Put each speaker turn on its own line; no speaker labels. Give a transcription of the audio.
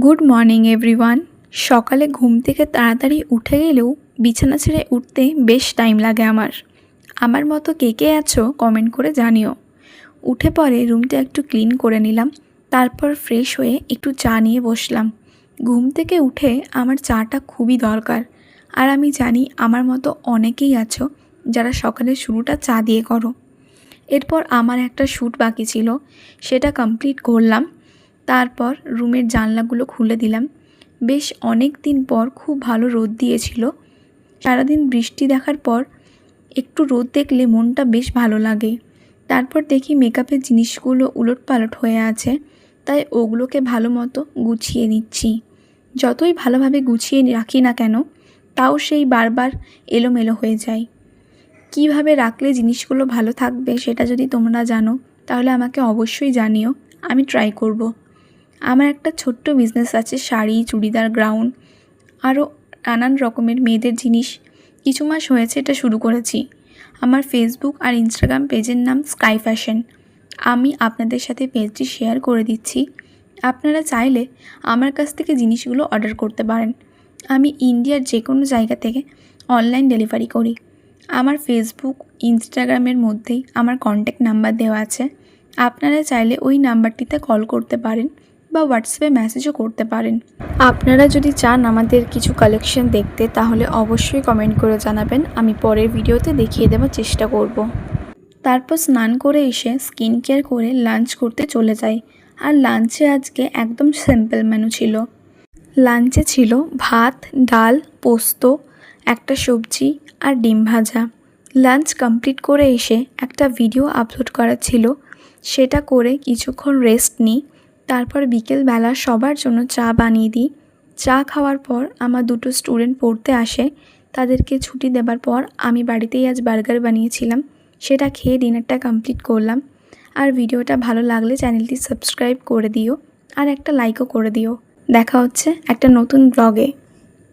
Good morning everyone. সকালে ঘুম থেকে তাড়াতাড়ি উঠে গেলেও বিছানা ছেড়ে উঠতে বেশ টাইম লাগে আমার মতো কে কে আছো কমেন্ট করে জানিও। উঠে পরে রুমটা একটু ক্লিন করে নিলাম, তারপর ফ্রেশ হয়ে একটু চা নিয়ে বসলাম। ঘুম থেকে উঠে আমার চাটা খুবই দরকার, আর আমি জানি আমার মতো অনেকেই আছো যারা সকালের শুরুটা চা দিয়ে করো। এরপর আমার একটা শ্যুট বাকি ছিল, সেটা কমপ্লিট করলাম। তারপর রুমের জানলাগুলো খুলে দিলাম। বেশ অনেক দিন পর খুব ভালো রোদ দিয়েছিল। সারাদিন বৃষ্টি দেখার পর একটু রোদ দেখলে মনটা বেশ ভালো লাগে। তারপর দেখি মেকআপের জিনিসগুলো উলটপালট হয়ে আছে, তাই ওগুলোকে ভালো মতো গুছিয়ে নিচ্ছি। যতই ভালোভাবে গুছিয়ে রাখি না কেন, তাও সেই বারবার এলোমেলো হয়ে যায়। কিভাবে রাখলে জিনিসগুলো ভালো থাকবে সেটা যদি তোমরা জানো তাহলে আমাকে অবশ্যই জানিও, আমি ট্রাই করব। আমার একটা ছোট্ট বিজনেস আছে, শাড়ি, চুড়িদার, গাউন, আরও নানান রকমের মেয়েদের জিনিস। কিছু মাস হয়েছে এটা শুরু করেছি। আমার ফেসবুক আর ইনস্টাগ্রাম পেজের নাম স্কাই ফ্যাশন। আমি আপনাদের সাথে পেজটি শেয়ার করে দিচ্ছি। আপনারা চাইলে আমার কাছ থেকে জিনিসগুলো অর্ডার করতে পারেন। আমি ইন্ডিয়ার যে কোনো জায়গা থেকে অনলাইন ডেলিভারি করি। আমার ফেসবুক, ইনস্টাগ্রামের মধ্যেই আমার কন্ট্যাক্ট নাম্বার দেওয়া আছে। আপনারা চাইলে ওই নাম্বারটিতে কল করতে পারেন বা হোয়াটসঅ্যাপে মেসেজও করতে পারেন। আপনারা যদি চান আমাদের কিছু কালেকশন দেখতে তাহলে অবশ্যই কমেন্ট করে জানাবেন, আমি পরের ভিডিওতে দেখিয়ে দেওয়ার চেষ্টা করব। তারপর স্নান করে এসে স্কিন কেয়ার করে লাঞ্চ করতে চলে যাই। আর লাঞ্চে আজকে একদম সিম্পল মেনু ছিল। লাঞ্চে ছিল ভাত, ডাল, পোস্ত, একটা সবজি আর ডিম ভাজা। লাঞ্চ কমপ্লিট করে এসে একটা ভিডিও আপলোড করা ছিল, সেটা করে কিছুক্ষণ রেস্ট নিই। তারপর বিকেলবেলা সবার জন্য চা বানিয়ে দিই। চা খাওয়ার পর আমার দুটো স্টুডেন্ট পড়তে আসে, তাদেরকে ছুটি দেবার পর আমি বাড়িতেই আজ বার্গার বানিয়েছিলাম, সেটা খেয়ে ডিনারটা কমপ্লিট করলাম। আর ভিডিওটা ভালো লাগলে চ্যানেলটি সাবস্ক্রাইব করে দিও আর একটা লাইকও করে দিও। দেখা হচ্ছে একটা নতুন ব্লগে।